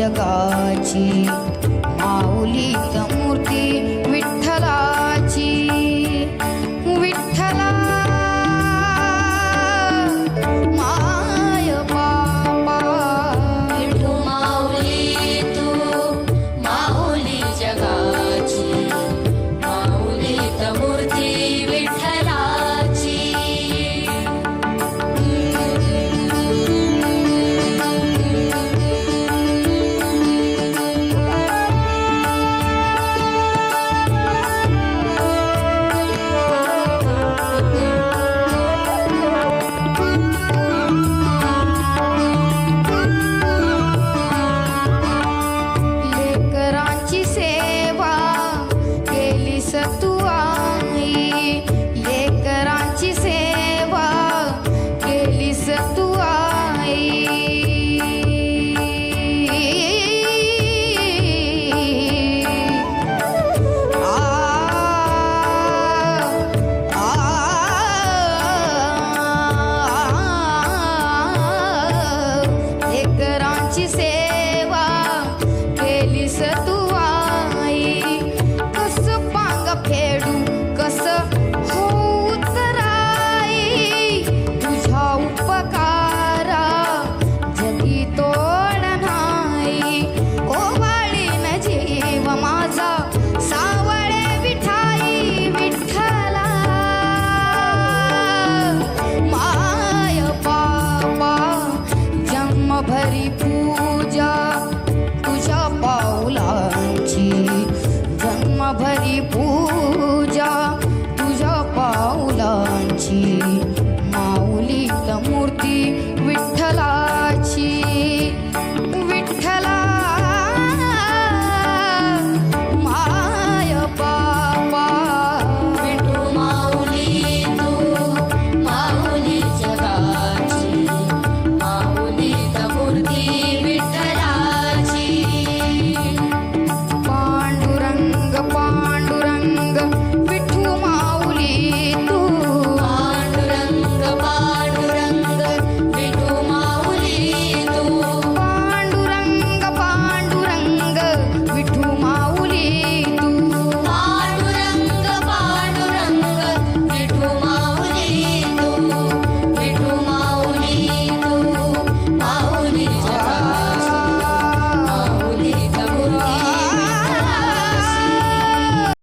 जगाची माऊलीत मूर्ती विठ्ठलाची विठ्ठला माय बाबा विठू माऊली तू माऊली जगाची माऊलीत मूर्ती विठ्ठलाची लेकरांची सेवा केलीस तू आई लेकरांची सेवा केलीस तू आई लेकरांची सेवा केलीस तू आई कसं पांग फेडू कसं होऊ तराई तुझ्या उपकारा जगी तोड नाही ओवाळीन जीव माझा सावळे विठाई विठ्ठला माय बाबा जन्मभरी पूजा